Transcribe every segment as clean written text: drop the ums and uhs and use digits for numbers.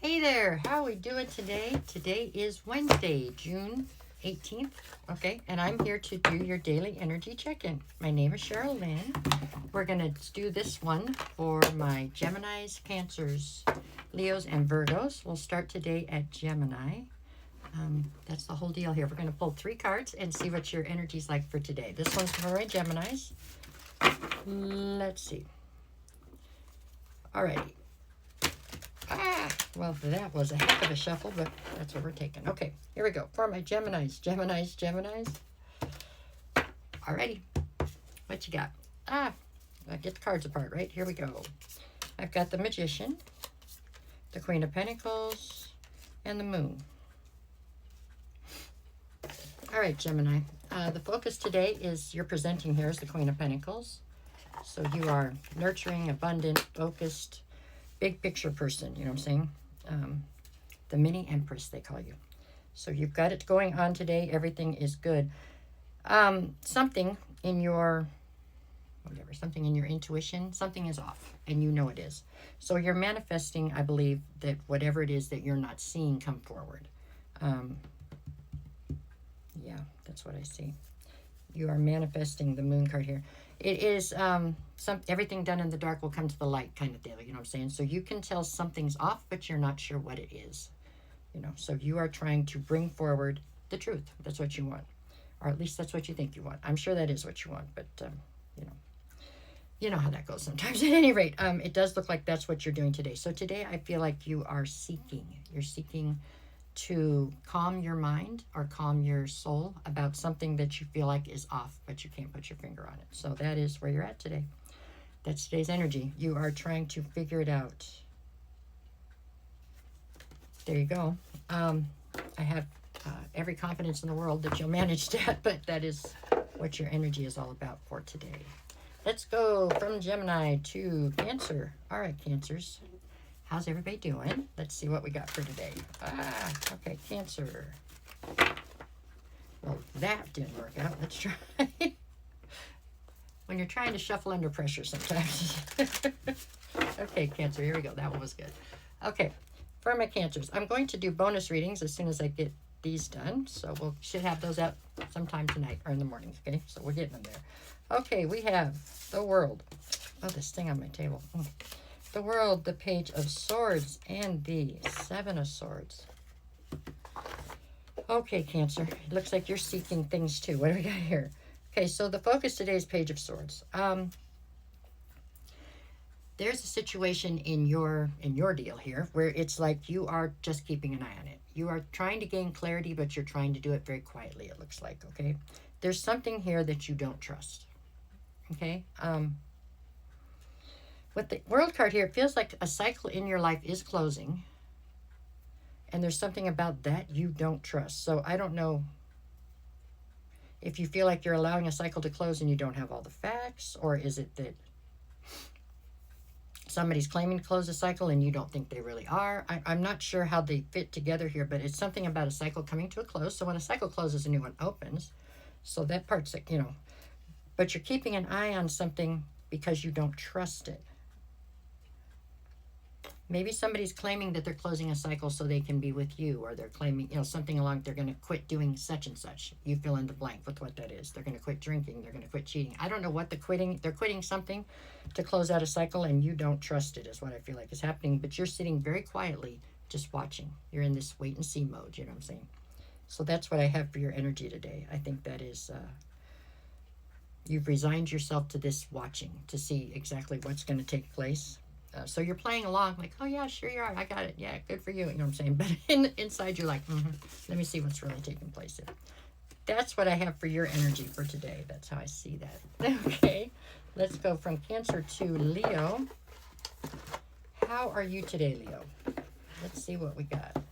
Hey there, how are we doing today? Today is Wednesday, June 18th, okay, and I'm here to do your daily energy check-in. My name is Cheryl Lynn. We're going to do this one for my Geminis, Cancers, Leos, and Virgos. We'll start today at Gemini. That's the whole deal here. We're going to pull 3 cards and see what your energy's like for today. This one's for my Geminis. Let's see. Alrighty. Well, that was a heck of a shuffle, but that's what we're taking. Okay, here we go. For my Geminis. Alrighty. What you got? I get the cards apart, right? Here we go. I've got the Magician, the Queen of Pentacles, and the Moon. All right, Gemini. The focus today is you're presenting here as the Queen of Pentacles. So you are nurturing, abundant, focused, big picture person, you know what I'm saying? The mini empress, they call you. So you've got it going on today. Everything is good. Something in your, something in your intuition, something is off, and you know it is. So you're manifesting, I believe, that whatever it is that you're not seeing come forward. Yeah, that's what I see. You are manifesting the Moon card here. It is everything done in the dark will come to the light kind of deal, you know what I'm saying? So you can tell something's off, but you're not sure what it is. You know, so you are trying to bring forward the truth. That's what you want. Or at least that's what you think you want. I'm sure that is what you want, but you know how that goes sometimes. At any rate, it does look like that's what you're doing today. So today I feel like you are seeking. You're seeking to calm your mind or calm your soul about something that you feel like is off, but you can't put your finger on it. So that is where you're at today. That's today's energy. You are trying to figure it out. There you go. I have every confidence in the world that you'll manage that, but that is what your energy is all about for today. Let's go from Gemini to Cancer. All right, Cancers. How's everybody doing? Let's see what we got for today. Okay, Cancer. Well, that didn't work out. Let's try. When you're trying to shuffle under pressure sometimes. Okay, Cancer, here we go. That one was good. Okay, for my Cancers, I'm going to do bonus readings as soon as I get these done. So we should have those out sometime tonight or in the morning, okay? So we're getting them there. Okay, we have the World. Oh, this thing on my table. The World, the Page of Swords, and the 7 of Swords. Okay, Cancer. It looks like you're seeking things too. What do we got here? Okay, so the focus today is Page of Swords. There's a situation in your deal here where it's like you are just keeping an eye on it. You are trying to gain clarity, but you're trying to do it very quietly, it looks like, okay? There's something here that you don't trust, okay? With the World card here, it feels like a cycle in your life is closing. And there's something about that you don't trust. So I don't know if you feel like you're allowing a cycle to close and you don't have all the facts. Or is it that somebody's claiming to close a cycle and you don't think they really are? I'm not sure how they fit together here, but it's something about a cycle coming to a close. So when a cycle closes, a new one opens. So that part's, you know. But you're keeping an eye on something because you don't trust it. Maybe somebody's claiming that they're closing a cycle so they can be with you, or they're claiming, you know, something along, they're going to quit doing such and such. You fill in the blank with what that is. They're going to quit drinking. They're going to quit cheating. I don't know what they're quitting something to close out a cycle, and you don't trust it is what I feel like is happening. But you're sitting very quietly just watching. You're in this wait and see mode, you know what I'm saying? So that's what I have for your energy today. I think that is, you've resigned yourself to this watching to see exactly what's going to take place. So you're playing along like, oh, yeah, sure you are. I got it. Yeah, good for you. You know what I'm saying? But inside you're like, let me see what's really taking place here. That's what I have for your energy for today. That's how I see that. Okay, let's go from Cancer to Leo. How are you today, Leo? Let's see what we got.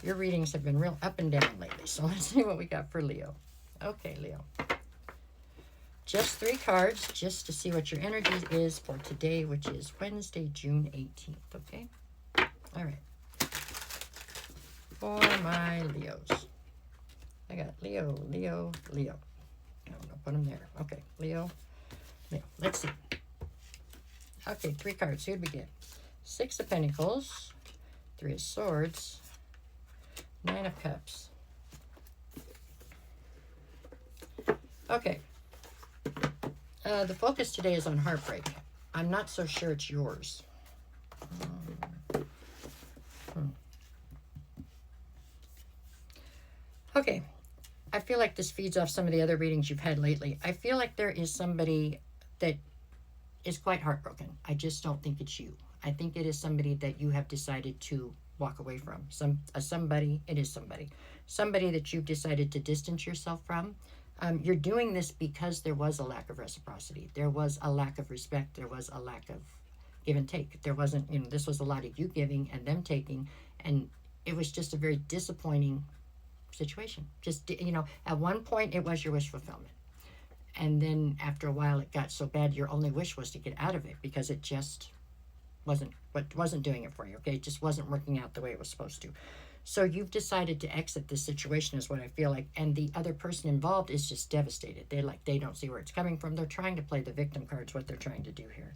Your readings have been real up and down lately. So let's see what we got for Leo. Okay, Leo. Just 3 cards, just to see what your energy is for today, which is Wednesday, June 18th, okay? All right. For my Leos. I got Leo, Leo, Leo. I'm going to put them there. Okay, Leo, Leo. Let's see. Okay, 3 cards. Who did we get? 6 of Pentacles, Three of Swords, Nine of Cups. Okay. The focus today is on heartbreak. I'm not so sure it's yours. Okay. I feel like this feeds off some of the other readings you've had lately. I feel like there is somebody that is quite heartbroken. I just don't think it's you. I think it is somebody that you have decided to walk away from. Somebody that you've decided to distance yourself from. You're doing this because there was a lack of reciprocity. There was a lack of respect. There was a lack of give and take. There wasn't, this was a lot of you giving and them taking, and it was just a very disappointing situation. Just, at one point it was your wish fulfillment. And then after a while it got so bad your only wish was to get out of it because it just wasn't doing it for you, okay? It just wasn't working out the way it was supposed to. So you've decided to exit this situation is what I feel like. And the other person involved is just devastated. They don't see where it's coming from. They're trying to play the victim card is what they're trying to do here.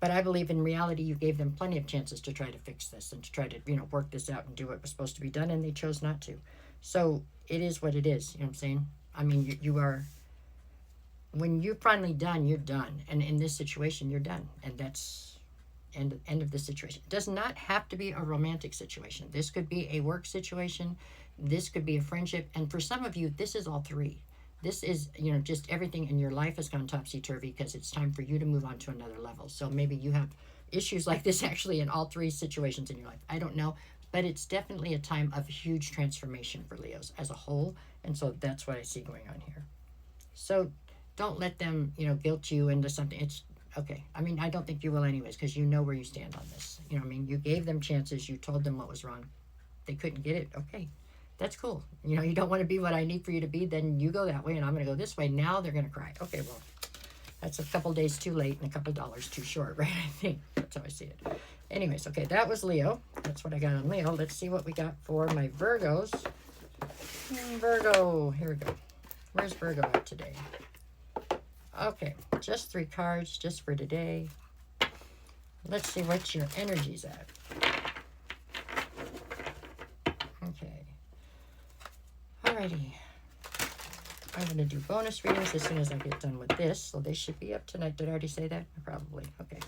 But I believe in reality you gave them plenty of chances to try to fix this and to try to, work this out and do what was supposed to be done, and they chose not to. So it is what it is, you know what I'm saying? I mean, you are, when you're finally done, you're done. And in this situation, you're done. And that's end of the situation. It does not have to be a romantic situation. This could be a work situation. This could be a friendship. And for some of you, this is all three. This is, just everything in your life has gone topsy-turvy because it's time for you to move on to another level. So maybe you have issues like this actually in all three situations in your life. I don't know. But it's definitely a time of huge transformation for Leos as a whole. And so that's what I see going on here. So don't let them, guilt you into something. It's okay. I mean, I don't think you will anyways, because you know where you stand on this. You know what I mean? You gave them chances. You told them what was wrong. They couldn't get it. Okay. That's cool. You don't want to be what I need for you to be, then you go that way and I'm going to go this way. Now they're going to cry. Okay, well, that's a couple days too late and a couple dollars too short, right? I think that's how I see it. Anyways, okay, that was Leo. That's what I got on Leo. Let's see what we got for my Virgos. Virgo, here we go. Where's Virgo at today? Okay, just 3 cards just for today. Let's see what your energy's at. Okay. Alrighty. I'm going to do bonus readings as soon as I get done with this. So they should be up tonight. Did I already say that? Probably. Okay.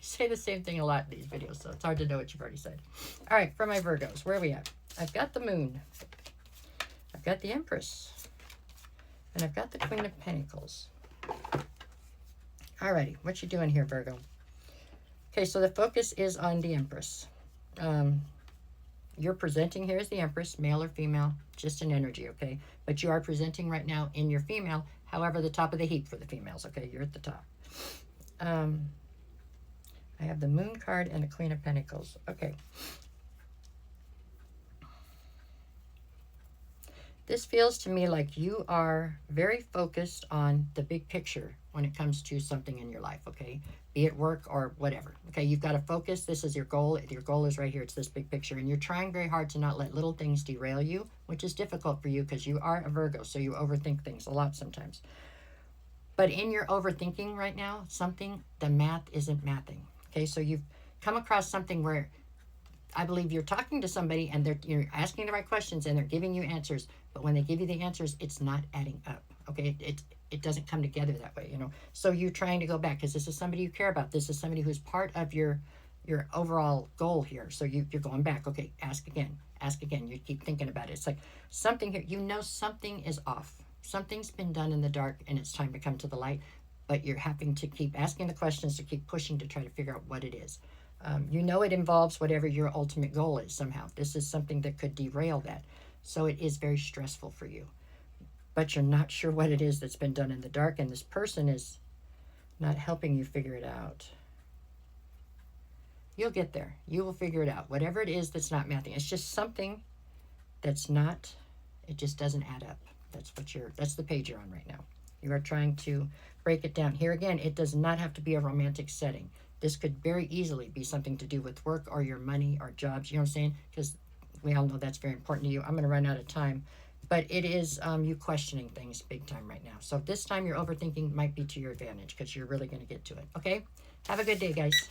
Say the same thing a lot in these videos, so it's hard to know what you've already said. All right, for my Virgos, where are we at? I've got the Moon. I've got the Empress. And I've got the Queen of Pentacles. Alrighty, what you doing here, Virgo? Okay, so the focus is on the Empress. You're presenting here as the Empress, male or female, just an energy, okay? But you are presenting right now in your female, however, the top of the heap for the females, okay? You're at the top. I have the Moon card and the Queen of Pentacles. Okay. This feels to me like you are very focused on the big picture when it comes to something in your life, okay? Be it work or whatever, okay? You've got to focus. This is your goal. Your goal is right here. It's this big picture. And you're trying very hard to not let little things derail you, which is difficult for you because you are a Virgo, so you overthink things a lot sometimes. But in your overthinking right now, the math isn't mathing, okay? So you've come across something where I believe you're talking to somebody and you're asking the right questions and they're giving you answers, but when they give you the answers, it's not adding up, okay? It doesn't come together that way, So you're trying to go back because this is somebody you care about. This is somebody who's part of your overall goal here. So you're going back, okay, ask again. You keep thinking about it. It's like something here, something is off. Something's been done in the dark and it's time to come to the light, but you're having to keep asking the questions to keep pushing to try to figure out what it is. It involves whatever your ultimate goal is somehow. This is something that could derail that. So it is very stressful for you. But you're not sure what it is that's been done in the dark, and this person is not helping you figure it out. You'll get there. You will figure it out. Whatever it is that's not mathing. It's just something that's not, it just doesn't add up. That's the page you're on right now. You are trying to break it down. Here again, it does not have to be a romantic setting. This could very easily be something to do with work or your money or jobs. You know what I'm saying? Because we all know that's very important to you. I'm going to run out of time. But it is you questioning things big time right now. So this time your overthinking might be to your advantage because you're really going to get to it. Okay? Have a good day, guys.